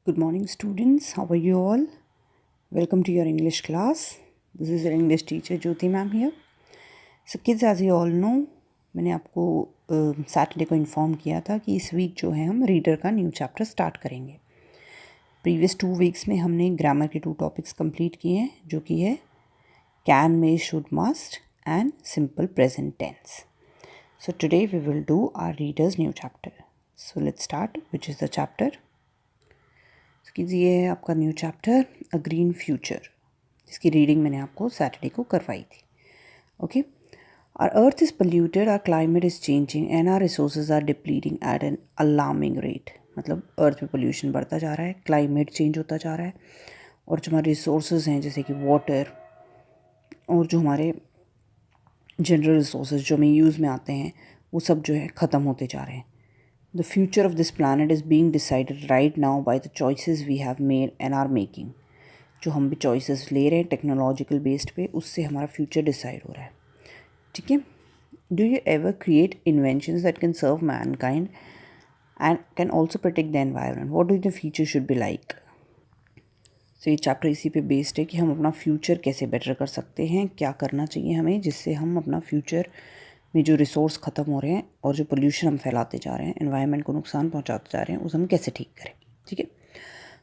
Good morning, students. How are you all? Welcome to your English class. This is your English teacher Jyoti ma'am here. So kids, as you all know, मैंने आपको Saturday को inform किया था कि इस week जो है हम रीडर का न्यू चैप्टर स्टार्ट करेंगे। प्रीवियस 2 वीक्स में हमने ग्रामर के 2 टॉपिक्स कंप्लीट किए हैं, जो कि है can, may, should, must and simple present tense. So today we will do our reader's new chapter. So let's start, which is the chapter. कीजिए ये है आपका new chapter a green future, जिसकी रीडिंग मैंने आपको सैटरडे को करवाई थी. Okay. Our earth is polluted, our climate is changing and our resources are depleting at an alarming rate. मतलब अर्थ में पोल्यूशन बढ़ता जा रहा है, क्लाइमेट चेंज होता जा रहा है, और जो हमारे रिसोर्सेज हैं जैसे कि वाटर और जो हमारे जनरल रिसोर्सेज जो हमें यूज़ में आते हैं, वो सब जो है ख़त्म होते जा रहे हैं. The future of this planet is being decided right now by the choices we have made and are making. जो हम भी choices ले रहे हैं टेक्नोलॉजिकल बेस्ड पे, उससे हमारा फ्यूचर डिसाइड हो रहा है. ठीक है. Do you ever create inventions that can serve mankind and can also protect the environment? What do you think the future should be like? तो ये चैप्टर इसी पे बेस्ड है कि हम अपना फ्यूचर कैसे बेटर कर सकते हैं, क्या करना चाहिए हमें जिससे हम अपना फ्यूचर में जो रिसोर्स ख़त्म हो रहे हैं और जो पोल्यूशन हम फैलाते जा रहे हैं, एनवायरनमेंट को नुकसान पहुंचाते जा रहे हैं, उसे हम कैसे ठीक करें. ठीक है.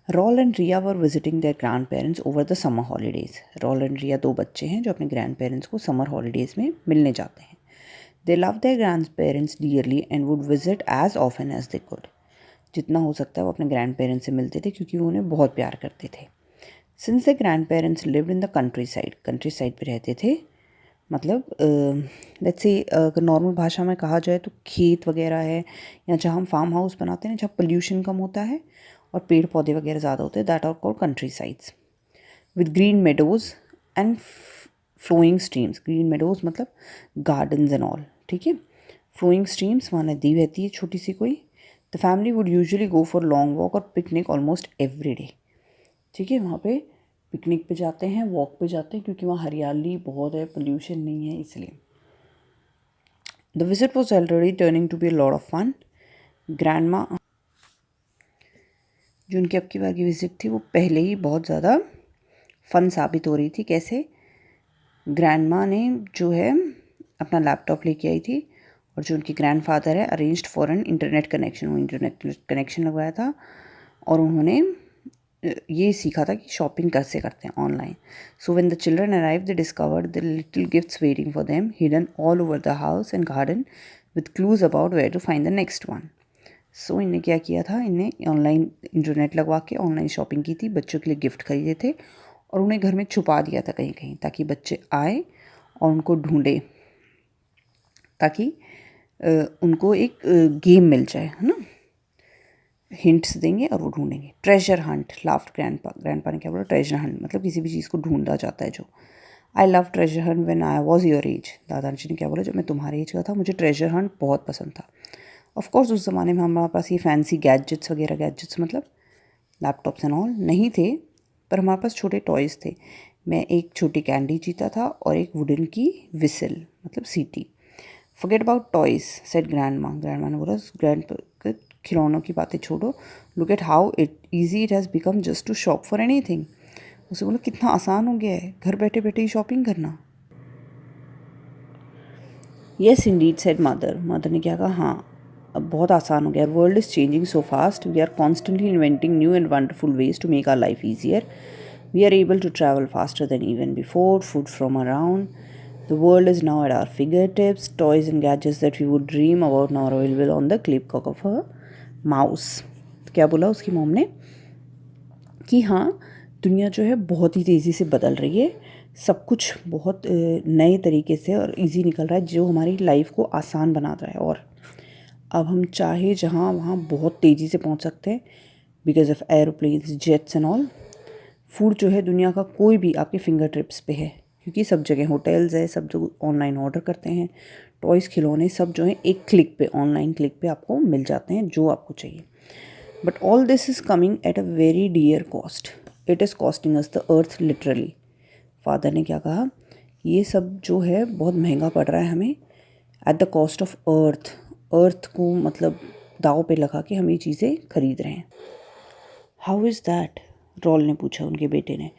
Raul and Riya were visiting their grand parents over the summer holidays. Raul and Riya 2 बच्चे हैं जो अपने ग्रैंड पेरेंट्स को समर हॉलीडेज़ में मिलने जाते हैं. They love their grand parents dearly and would visit as often as they could. जितना हो सकता है वो अपने ग्रैंड पेरेंट्स से मिलते थे क्योंकि वो उन्हें बहुत प्यार करते थे. Since the grand parents lived in the country side पर रहते थे. मतलब लेट्स से अगर नॉर्मल भाषा में कहा जाए तो खेत वगैरह है, या जहाँ हम फार्म हाउस बनाते हैं, जहाँ पोल्यूशन कम होता है और पेड़ पौधे वगैरह ज़्यादा होते हैं, that are called country sides with green meadows and flowing streams. Green meadows मतलब गार्डन्स एंड ऑल. ठीक है. फ्लोइंग स्ट्रीम्स, वहाँ नदी बहती है छोटी सी कोई. The family would usually go for long walk और पिकनिक ऑलमोस्ट एवरी डे. ठीक है. वहाँ पे पिकनिक पे जाते हैं, वॉक पे जाते हैं, क्योंकि वहाँ हरियाली बहुत है, पोल्यूशन नहीं है, इसलिए. The visit was already turning to be a lot of fun. Grandma जो उनकी अब की बार की विजिट थी वो पहले ही बहुत ज़्यादा फ़न साबित हो रही थी. कैसे? ग्रैंड माँ ने जो है अपना लैपटॉप लेके आई थी, और जो उनके ग्रैंड फादर है arranged for an internet connection. वो इंटरनेट कनेक्शन लगवाया था और उन्होंने ये सीखा था कि शॉपिंग कैसे करते हैं online. So when the children arrive they discovered the little gifts waiting for them hidden all over the house and garden with clues about where to find the next one. So इन्हें क्या किया था, इन्हें online internet लगवा के online shopping की थी, बच्चों के लिए गिफ्ट खरीदे थे और उन्हें घर में छुपा दिया था कहीं कहीं, ताकि बच्चे आए और उनको ढूंढे, ताकि उनको एक गेम मिल जाए, है ना. हिंट्स देंगे और वो ढूंढेंगे. Treasure Hunt laughed grandpa. Grandpa ने क्या बोला? ट्रेजर हंट मतलब किसी भी चीज़ को ढूंढा जाता है जो. I love treasure Hunt when I was your age. दादाजी ने क्या बोला? जब मैं तुम्हारे एज का था मुझे ट्रेजर हंट बहुत पसंद था. ऑफकोर्स उस ज़माने में हमारे पास ये फैंसी गैजेट्स वगैरह, गैजेट्स मतलब लैपटॉप्स एंड ऑल नहीं थे, पर हमारे पास छोटे टॉयज़ थे. मैं एक छोटी कैंडी जीता था और एक वुडन की विसल मतलब सीटी. Forget about toys said grandma. Grandma ने बोला ग्रैंड खिलौनों की बातें छोड़ो. Look at how easy it has become just to shop for anything. उसे बोला कितना आसान हो गया है घर बैठे बैठे ही शॉपिंग करना. Yes indeed said mother. Mother ने क्या कहा? हाँ, अब बहुत आसान हो गया. World is changing so fast. We are constantly inventing new and wonderful ways to make our life easier. We are able to travel faster than even before. Food from around the world is now at our fingertips. Toys and gadgets that we would dream about now are available on the click of a mouse. तो क्या बोला उसकी mom ने कि हाँ, दुनिया जो है बहुत ही तेज़ी से बदल रही है, सब कुछ बहुत नए तरीके से और इजी निकल रहा है, जो हमारी लाइफ को आसान बना रहा है. और अब हम चाहे जहाँ वहाँ बहुत तेज़ी से पहुँच सकते हैं because of aeroplanes, jets and all. Food जो है दुनिया का कोई भी आपके फिंगर टिप्स पे है, क्योंकि सब जगह होटल्स है, सब जो ऑनलाइन ऑर्डर करते हैं, टॉयज़, खिलौने सब जो है एक क्लिक पे, ऑनलाइन क्लिक पे आपको मिल जाते हैं जो आपको चाहिए. But all this is coming at a very dear cost. It is costing us the earth literally. Father ने क्या कहा? ये सब जो है बहुत महंगा पड़ रहा है हमें, at the cost of earth. Earth को मतलब दाव पे लगा के हम ये चीज़ें खरीद रहे हैं. How is that? रॉल ने पूछा उनके बेटे ने।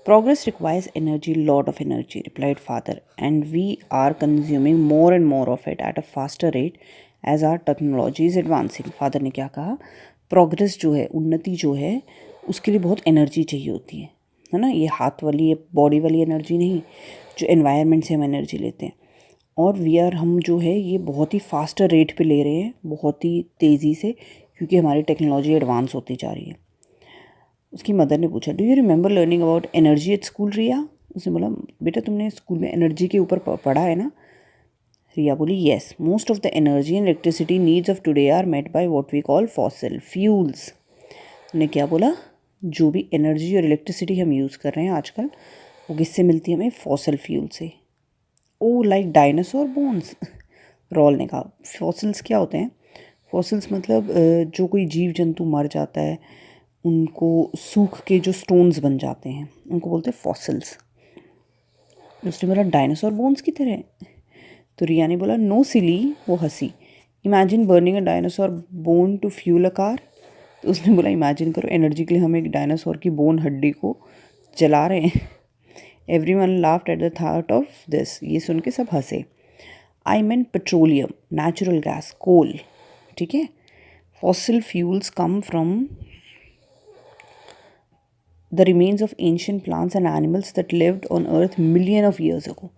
Progress requires energy, lot of energy, replied father, and we are consuming more and more of it at a faster rate as our technology is advancing. Father ने क्या कहा? Progress जो है, उन्नति जो है, उसके लिए बहुत एनर्जी चाहिए होती है ना। ये हाथ वाली, ये बॉडी वाली एनर्जी नहीं, जो एनवायरनमेंट से हम एनर्जी लेते हैं। और हम जो है ये बहुत ही फास्टर रेट पे ले रहे हैं, बहुत ही तेज़ी से, क्योंकि हमारी टेक्नोलॉजी एडवांस होती जा रही है। उसकी मदर ने पूछा, do you remember learning about energy at school Riya? उसने बोला, बेटा तुमने स्कूल में एनर्जी के ऊपर पढ़ा है ना? रिया बोली, yes, most of the energy and electricity needs of today are made by what we call fossil fuels. ने क्या बोला? जो भी एनर्जी और इलेक्ट्रिसिटी हम यूज़ कर रहे हैं आजकल, वो किससे मिलती है हमें? फॉसिल फ्यूल से। ओ, लाइक डायनासोर बोन्स? रॉल ने कहा, फॉसिल्स क्या होते हैं? फॉसिल्स मतलब जो कोई जीव जंतु मर जाता है, उनको सूख के जो स्टोन्स बन जाते हैं, उनको बोलते हैं फॉसिल्स। उसने बोला, डायनासोर बोन्स की तरह? तो रिया ने बोला, नो सिली, वो हंसी। Imagine burning a dinosaur bone to fuel a car. तो उसने बोला, इमेजिन करो, एनर्जी के लिए हम एक डायनासोर की बोन, हड्डी को जला रहे हैं। Everyone laughed at the thought of this. ये सुन के सब हंसे। I mean petroleum, natural gas, coal, ठीक है। Fossil fuels come from the remains of ancient plants and animals that lived on earth million of years ago.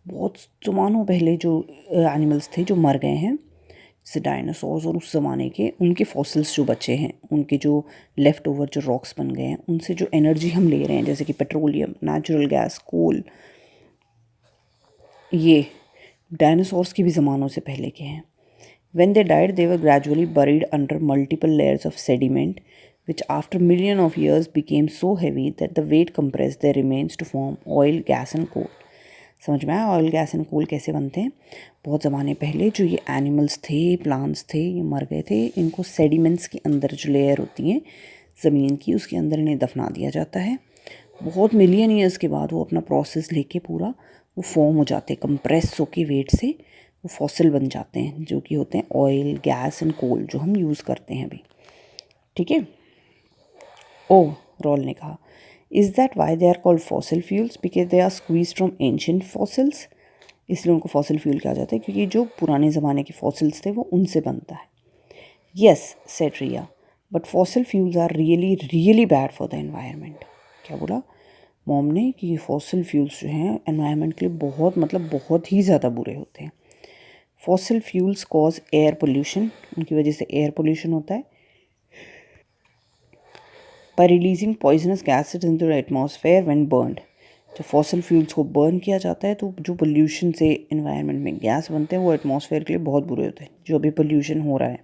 बहुत ज़मानों पहले जो एनिमल्स थे जो मर गए हैं, जैसे डायनासोर्स, और उस ज़माने के उनके फॉसिल्स जो बचे हैं, उनके जो लेफ़्ट ओवर जो रॉक्स बन गए हैं, उनसे जो एनर्जी हम ले रहे हैं, जैसे कि पेट्रोलियम, नेचुरल गैस, कोल, ये डायनासोर्स के भी ज़मानों से पहले के हैं। When they died, they were gradually buried under multiple layers of sediment, which after millions of years became so heavy that the weight compressed their remains to form oil, gas and coal. समझ में आया oil, gas and coal कैसे बनते हैं? बहुत ज़माने पहले जो ये एनिमल्स थे, प्लांट्स थे, ये मर गए थे, इनको सेडिमेंट्स के अंदर जो लेयर होती हैं ज़मीन की, उसके अंदर इन्हें दफना दिया जाता है। बहुत मिलियन ईयर्स के बाद वो अपना प्रोसेस लेके पूरा वो फॉर्म हो जाते हैं, कंप्रेस होके वेट से वो फॉसिल बन जाते हैं, जो कि होते हैं ऑयल, गैस एंड कोल, जो हम यूज़ करते हैं अभी, ठीक है। ओह, रॉल ने कहा, is that why they are called fossil fuels? Because they are squeeze from ancient fossils. इसलिए उनको फॉसिल फ्यूल कहा जाता है, क्योंकि जो पुराने ज़माने के फॉसिल्स थे वो उनसे बनता है। Yes, said Riya, but fossil fuels are really really bad for the environment. क्या बोला मॉम ने? कि फॉसिल फ्यूल्स जो हैं एनवायरनमेंट के लिए बहुत, मतलब बहुत ही ज़्यादा बुरे होते हैं। Fossil fuels cause air pollution, उनकी वजह से एयर पोल्यूशन होता है। Bye releasing poisonous gases into the atmosphere when burned. जब फॉसिल फ्यूल्स को बर्न किया जाता है तो जो पोल्यूशन से एनवायरनमेंट में गैस बनते हैं वो एटमॉस्फेयर के लिए बहुत बुरे होते हैं, जो अभी पोल्यूशन हो रहा है।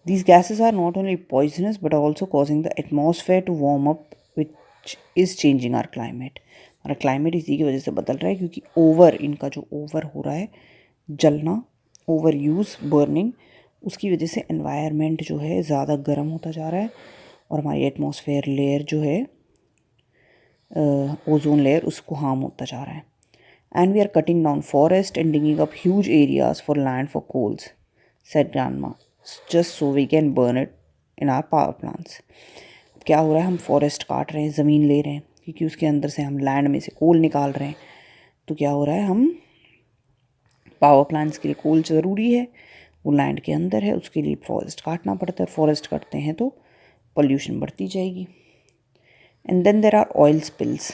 These gases are not only poisonous but are also causing the atmosphere to warm up, which is changing our climate. हमारा क्लाइमेट इसी की वजह से बदल रहा है, क्योंकि इनका जो ओवर हो रहा है, जलना, ओवर यूज़, बर्निंग, उसकी वजह से एनवायरनमेंट जो है ज़्यादा गर्म होता जा रहा है, और हमारी एटमॉस्फेयर लेयर जो है, ओजोन लेयर, उसको हार्म होता जा रहा है। And we are cutting down forest and digging up huge areas for land for coals, said grandma, just so we can burn it in our power plants. क्या हो रहा है? हम फॉरेस्ट काट रहे हैं, ज़मीन ले रहे हैं, क्योंकि उसके अंदर से हम लैंड में से कोल निकाल रहे हैं। तो क्या हो रहा है? हम पावर प्लांट्स के लिए कोल ज़रूरी है, वो लैंड के अंदर है, उसके लिए फॉरेस्ट काटना पड़ता है। फॉरेस्ट काटते हैं तो पोल्यूशन बढ़ती जाएगी। And then there are oil spills.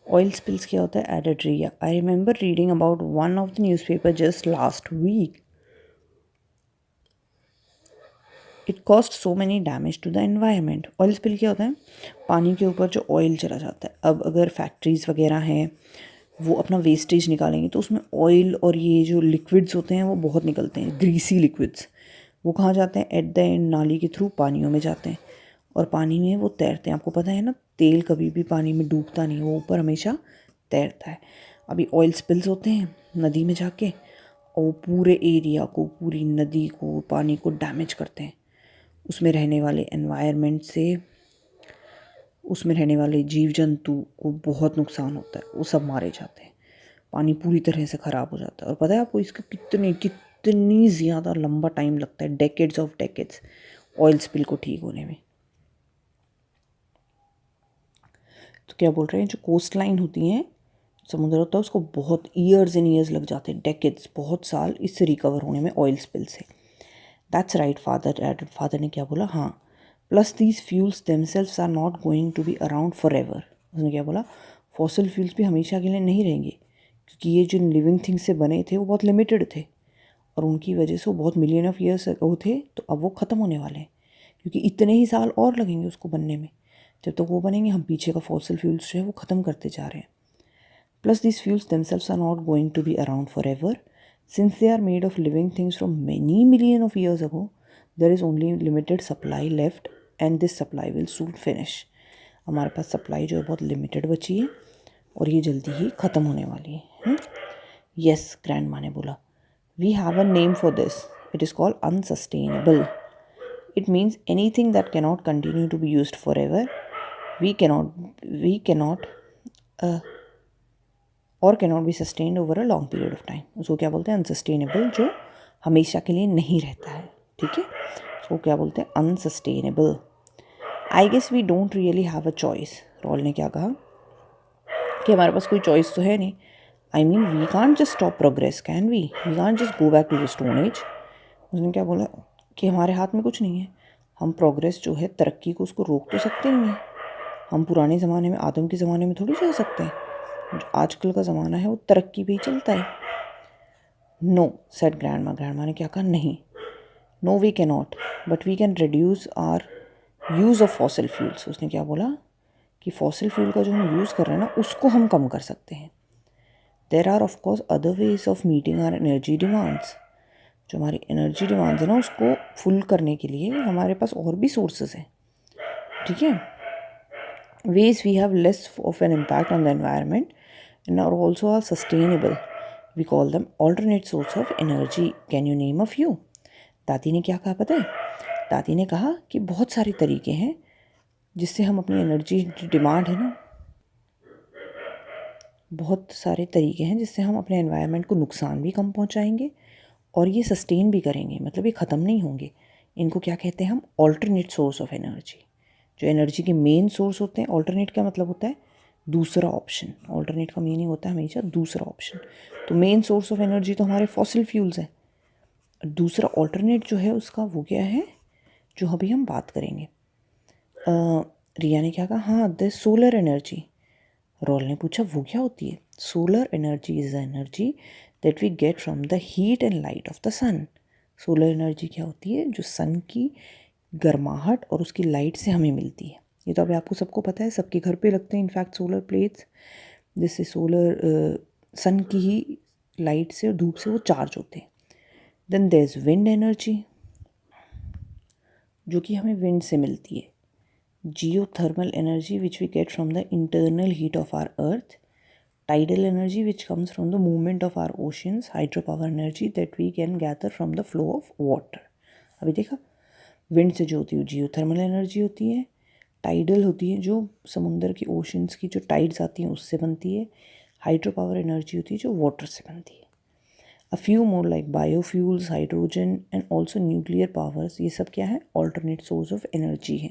Oil spills क्या होता है? Added Riya, I remember reading about one of the newspaper just last week. It cost so many damage to the environment. Oil spill क्या होता है? पानी के ऊपर जो ऑयल चला जाता है। अब अगर फैक्ट्रीज़ वगैरह हैं, वो अपना वेस्टेज निकालेंगे तो उसमें ऑयल और ये जो लिक्विड्स होते हैं वो बहुत निकलते हैं, ग्रीसी लिक्विड्स। वो कहाँ जाते हैं? एट द एंड नाली के थ्रू पानियों में जाते हैं, और पानी में वो तैरते हैं। आपको पता है ना, तेल कभी भी पानी में डूबता नहीं, वो ऊपर हमेशा तैरता है। अभी ऑयल स्पिल्स होते हैं नदी में जाके, और वो पूरे एरिया को, पूरी नदी को, पानी को डैमेज करते हैं। उसमें रहने वाले एनवायरनमेंट से, उसमें रहने वाले जीव जंतु को बहुत नुकसान होता है, वो सब मारे जाते हैं। पानी पूरी तरह से ख़राब हो जाता है। और पता है आपको इसका कितनी ज़्यादा लंबा टाइम लगता है, decades of decades, oil spill को ठीक होने में। तो क्या बोल रहे हैं, जो कोस्ट लाइन होती हैं, समुद्र होता है, उसको बहुत ईयर्स एंड ईयर्स लग जाते हैं, डेकेड्स, बहुत साल इससे रिकवर होने में ऑयल स्पिल से। दैट्स राइट फादर, फादर ने क्या बोला, हाँ, plus these fuels themselves are not going to be around forever. उसने क्या बोला, फॉसिल फ्यूल्स भी हमेशा के लिए नहीं रहेंगे, क्योंकि ये जो लिविंग थिंग्स से बने थे वो बहुत लिमिटेड थे और उनकी वजह से वो बहुत मिलियन ऑफ ईयर्स वो थे, तो अब वो ख़त्म होने वाले हैं, क्योंकि इतने ही साल और लगेंगे उसको बनने में। जब तक वो बनेंगे हम पीछे का फॉसिल फ्यूल्स जो है वो ख़त्म करते जा रहे हैं। Plus these fuels themselves are not going to be around forever. Since they are made of living things from many million of years ago, there is only limited supply left and this supply will soon finish. हमारे पास supply जो है बहुत limited बची है और ये जल्दी ही ख़त्म होने वाली है। यस, ग्रैंड माँ ने बोला, we have a name for this, it is called unsustainable. It means anything that cannot continue to be used forever. We cannot और cannot be sustained over a long period of time. उसको क्या बोलते हैं, unsustainable, जो हमेशा के लिए नहीं रहता है, ठीक है, उसको क्या बोलते हैं, unsustainable. I guess we don't really have a choice. Raul ने क्या कहा कि हमारे पास कोई चॉइस तो है नहीं. I mean we can't just stop progress, can we can't just go back to the stone age. उसने क्या बोला कि हमारे हाथ में कुछ नहीं है, हम प्रोग्रेस जो है, तरक्की को, उसको रोक तो सकते नहीं हैं. हम पुराने ज़माने में, आदम के ज़माने में थोड़ी जा सकते हैं. जो आजकल का ज़माना है वो तरक्की पे ही चलता है. नो सेड ग्रैंड माँ ने क्या कहा, नहीं, no we can not, but we can reduce our use of fossil fuels. उसने क्या बोला कि फॉसिल फ्यूल का जो हम यूज़ कर रहे हैं ना, उसको हम कम कर सकते हैं. There are of course other ways of meeting our energy demands. जो हमारी एनर्जी डिमांड्स है ना, उसको फुल करने के लिए हमारे पास और भी सोर्सेज हैं, ठीक है. ways we have less of an impact on the environment and are also are sustainable. We call them alternate source of energy. Can you name a few? दादी ने क्या कहा पता है, दादी ने कहा कि बहुत सारे तरीके हैं जिससे हम अपनी एनर्जी डिमांड है ना, बहुत सारे तरीके हैं जिससे हम अपने एनवायरनमेंट को नुकसान भी कम पहुंचाएंगे और ये सस्टेन भी करेंगे, मतलब ये ख़त्म नहीं होंगे. इनको क्या कहते हैं हम, ऑल्टरनेट सोर्स ऑफ एनर्जी. जो एनर्जी के मेन सोर्स होते हैं, ऑल्टरनेट का मतलब होता है दूसरा ऑप्शन. ऑल्टरनेट का मीनिंग होता है हमेशा दूसरा ऑप्शन. तो मेन सोर्स ऑफ एनर्जी तो हमारे फॉसिल फ्यूल्स हैं. दूसरा ऑल्टरनेट जो है उसका वो क्या है, जो अभी हम बात करेंगे. रिया ने क्या कहा, हाँ, द सोलर एनर्जी. रॉल ने पूछा वो क्या होती है. Solar energy is the energy that we get from the heat and light of the sun. Solar energy क्या होती है, जो सन की गर्माहट और उसकी लाइट से हमें मिलती है. ये तो अभी आपको सबको पता है, सबके घर पे लगते हैं इनफैक्ट सोलर प्लेट्स, जिससे सोलर सन की ही लाइट से और धूप से वो चार्ज होते हैं. Then there is wind energy, जो कि हमें विंड से मिलती है. Geothermal energy which we get from the internal heat of our earth. Tidal energy which comes from the movement of our oceans. Hydro power energy that we can gather from the flow of water. अभी देखा, wind से जो होती है geothermal energy होती है. Tidal होती है जो समुंदर की, ओशंस की जो टाइड्स आती हैं उससे बनती है. हाइड्रो पावर एनर्जी होती है जो वाटर से बनती है. A few more like biofuels, hydrogen and also nuclear powers. ये सब क्या है, ऑल्टरनेट सोर्स ऑफ एनर्जी है.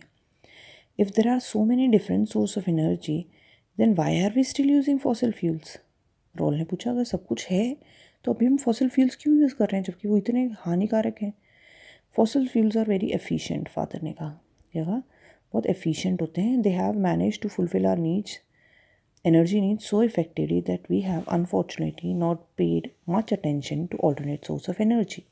If there are so many different source of energy then why are we still using fossil fuels. Raul ने पूछा, अगर सब कुछ है तो अभी हम फॉसिल फ्यूल्स क्यों यूज़ कर रहे हैं जबकि वो इतने हानिकारक हैं. Fossil fuels are very efficient, father ने कहा. क्या कहा, बहुत एफिशिएंट होते हैं. They have manage to fulfil our needs, energy needs so effectively that we have unfortunately not paid much attention to alternate source of energy.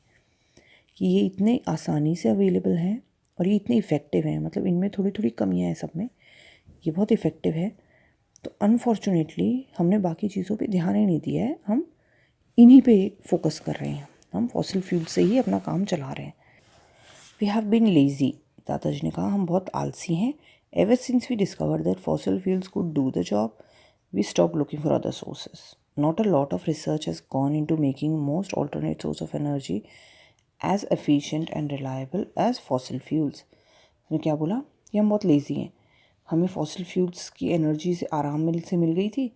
कि ये इतने आसानी से अवेलेबल हैं और ये इतने इफ़ेक्टिव हैं, मतलब इनमें थोड़ी थोड़ी कमियां हैं, सब में ये बहुत इफ़ेक्टिव है. तो अनफॉर्चुनेटली हमने बाकी चीज़ों पे ध्यान ही नहीं दिया है, हम इन्हीं पे फोकस कर रहे हैं, हम फॉसिल फ्यूल से ही अपना काम चला रहे हैं. We have been lazy. दादाजी ने कहा हम बहुत आलसी हैं. Ever since we discover that fossil fuels could do the job, we stop looking for other sources. Not a lot of research has gone in to making most alternate source of energy as efficient and reliable as fossil fuels. उसने क्या बोला कि हम बहुत lazy हैं, हमें fossil fuels की energy से आराम मिल गई थी,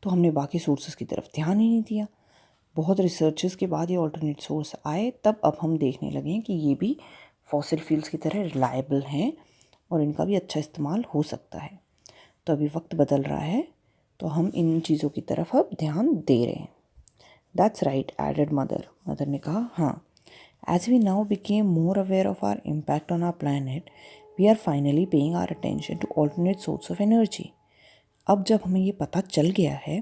तो हमने बाकी सोर्सेज की तरफ ध्यान ही नहीं दिया. बहुत रिसर्चेस के बाद ये ऑल्टरनेट सोर्स आए, तब अब हम देखने लगे हैं कि ये भी फॉसिल फ्यूल्स की तरह रिलायबल हैं और इनका भी अच्छा इस्तेमाल हो सकता है. तो अभी वक्त बदल रहा है, तो हम इन चीज़ों की तरफ अब ध्यान दे रहे हैं। That's right added mother. Mother ने कहा हाँ, as we now became more aware of our impact on our planet, we are finally paying our attention to alternate source of energy. अब जब हमें ये पता चल गया है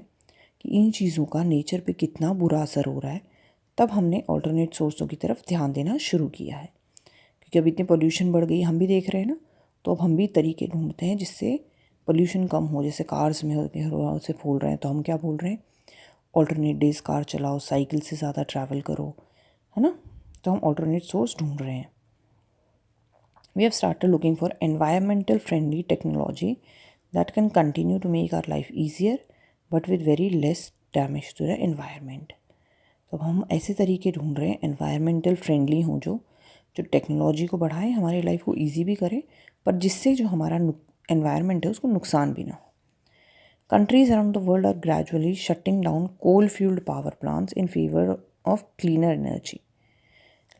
कि इन चीज़ों का नेचर पे कितना बुरा असर हो रहा है, तब हमने ऑल्टरनेट सोर्सों की तरफ ध्यान देना शुरू किया है। क्योंकि अब इतनी पोल्यूशन बढ़ गई, हम भी देख रहे हैं ना, तो अब हम भी तरीके ढूंढते हैं जिससे पोल्यूशन कम हो। जैसे कार्स में से बोल रहे हैं, तो हम क्या बोल रहे हैं, ऑल्टरनेट डेज कार चलाओ, साइकिल से ज़्यादा ट्रैवल करो, है ना। तो हम ऑल्टरनेट सोर्स ढूंढ रहे हैं। We have started looking for environmental friendly technology that can continue to make our life easier but with very less damage to the environment. तो अब हम ऐसे तरीके ढूंढ रहे हैं एनवायरमेंटल फ्रेंडली हों, जो टेक्नोलॉजी को बढ़ाएं, हमारी लाइफ को ईजी भी करें, पर जिससे जो हमारा एनवायरनमेंट है उसको नुकसान भी ना हो। Countries around the world are gradually shutting down coal-fueled power plants in favor of cleaner energy.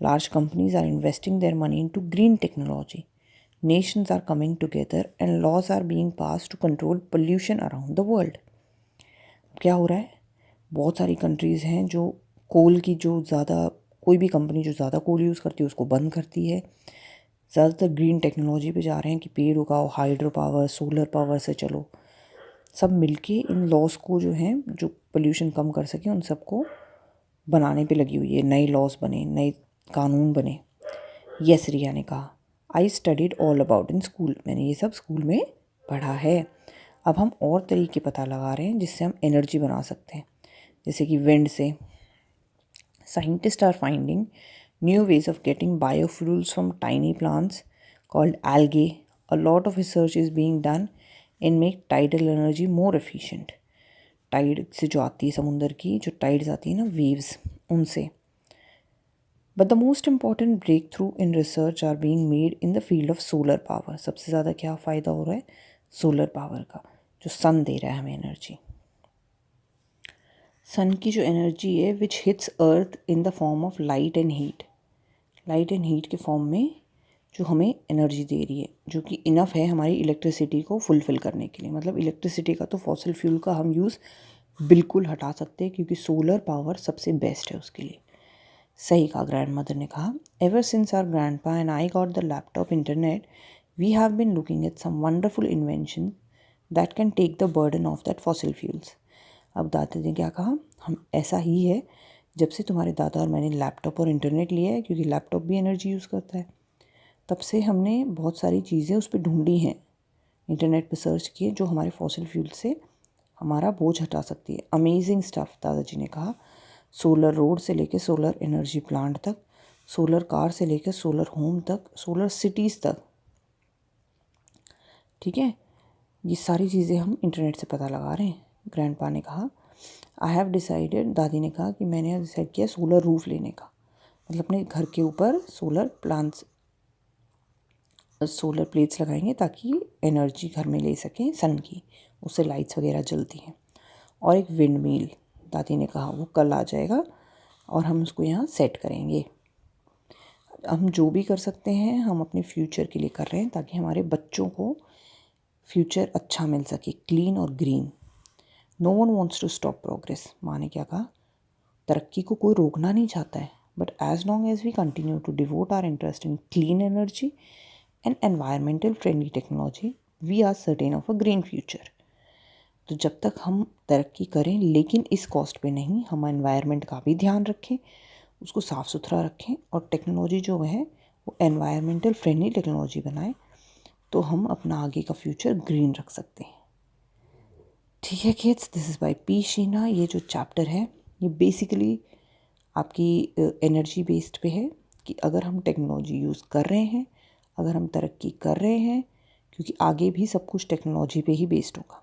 Large companies are investing their money into green technology. Nations are coming together and laws are being passed to control pollution around the world. क्या हो रहा है, बहुत सारी countries हैं जो कोल की जो ज़्यादा, कोई भी कंपनी जो ज़्यादा कोल यूज़ करती है उसको बंद करती है, ज़्यादातर ग्रीन टेक्नोलॉजी पे जा रहे हैं कि पेड़ उगाओ, हाइड्रो पावर, सोलर पावर से चलो। सब मिलके इन लॉज को जो हैं, जो पोल्यूशन कम कर सकें, उन सबको बनाने पे लगी हुई है। नए लॉज बने, नए कानून बने। यस, रिया ने कहा, I studied all about in school. मैंने ये सब स्कूल में पढ़ा है। अब हम और तरीके पता लगा रहे हैं जिससे हम एनर्जी बना सकते हैं, जैसे कि विंड से। Scientist are finding new ways of getting biofuels from tiny plants called algae. A lot of research is being done and make tidal energy more efficient. Tide से जो आती है, समुंदर की जो टाइड्स आती है ना, वेव्स, उनसे। But the most important breakthrough in research are being made in the field of solar power. सबसे ज़्यादा क्या फ़ायदा हो रहा है, सोलर पावर का, जो सन दे रहा है हमें एनर्जी। सन की जो एनर्जी है which hits earth in the form of light and heat, light and heat के फॉर्म में जो हमें एनर्जी दे रही है, जो कि इनफ है हमारी इलेक्ट्रिसिटी को फुलफ़िल करने के लिए। मतलब इलेक्ट्रिसिटी का तो फॉसिल फ्यूल का हम यूज़ बिल्कुल हटा सकते हैं, क्योंकि सोलर पावर सबसे बेस्ट है उसके लिए। सही कहा ग्रैंड मदर ने कहा, ever since our grandpa and I got the laptop internet we have been looking at some wonderful invention that can take the burden of that fossil fuels. अब दादा ने क्या कहा, हम ऐसा ही है जब से तुम्हारे दादा और मैंने लैपटॉप और इंटरनेट लिया है, क्योंकि लैपटॉप भी एनर्जी यूज़ करता है, तब से हमने बहुत सारी चीज़ें उस पर ढूंढी हैं, इंटरनेट पे सर्च किए, जो हमारे फॉसिल फ्यूल से हमारा बोझ हटा सकती है। अमेजिंग स्टफ़, दादाजी ने कहा। सोलर रोड से लेके सोलर एनर्जी प्लांट तक, सोलर कार से लेकर सोलर होम तक, सोलर सिटीज़ तक, ठीक है, ये सारी चीज़ें हम इंटरनेट से पता लगा रहे हैं। ग्रैंडपा ने कहा, आई हैव डिसाइडेड, दादी ने कहा कि मैंने डिसाइड किया सोलर रूफ़ लेने का। मतलब अपने घर के ऊपर सोलर प्लांट्स, सोलर प्लेट्स लगाएंगे ताकि एनर्जी घर में ले सकें सन की, उससे लाइट्स वगैरह जलती हैं। और एक विंड मिल, दादी ने कहा, वो कल आ जाएगा और हम उसको यहाँ सेट करेंगे। हम जो भी कर सकते हैं हम अपने फ्यूचर के लिए कर रहे हैं, ताकि हमारे बच्चों को फ्यूचर अच्छा मिल सके, क्लीन और green. No one wants to stop progress. माँ ने क्या कहा, तरक्की को कोई रोकना नहीं चाहता है, but as long as we continue to devote our interest in clean energy and environmental friendly technology we are certain of a green future. तो जब तक हम तरक्की करें, लेकिन इस कॉस्ट पे नहीं, हम एनवायरनमेंट का भी ध्यान रखें, उसको साफ़ सुथरा रखें, और टेक्नोलॉजी जो है वो एनवायरमेंटल फ्रेंडली टेक्नोलॉजी बनाएं, तो हम अपना आगे का फ्यूचर ग्रीन रख सकते हैं। ठीक है kids, this is by P Sheena. ये जो चैप्टर है ये बेसिकली आपकी एनर्जी बेस्ड पे है, कि अगर हम टेक्नोलॉजी यूज़ कर रहे हैं, अगर हम तरक्की कर रहे हैं, क्योंकि आगे भी सब कुछ टेक्नोलॉजी पे ही बेस्ड होगा,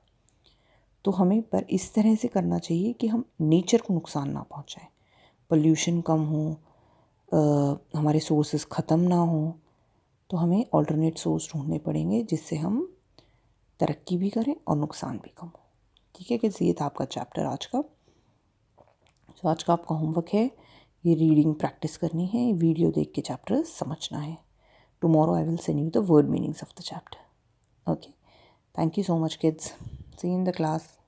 तो हमें पर इस तरह से करना चाहिए कि हम नेचर को नुकसान ना पहुंचाएं, पोल्यूशन कम हो, हमारे सोर्सेज ख़त्म ना हो। तो हमें ऑल्टरनेट सोर्स ढूंढने पड़ेंगे जिससे हम तरक्की भी करें और नुकसान भी कम हो। ठीक है कि ये था आपका चैप्टर आज का। तो आज का आपका होमवर्क है, ये रीडिंग प्रैक्टिस करनी है, वीडियो देख के चैप्टर समझना है। Tomorrow I will send you the word meanings of the chapter. Okay, Thank you so much, kids. See you in the class.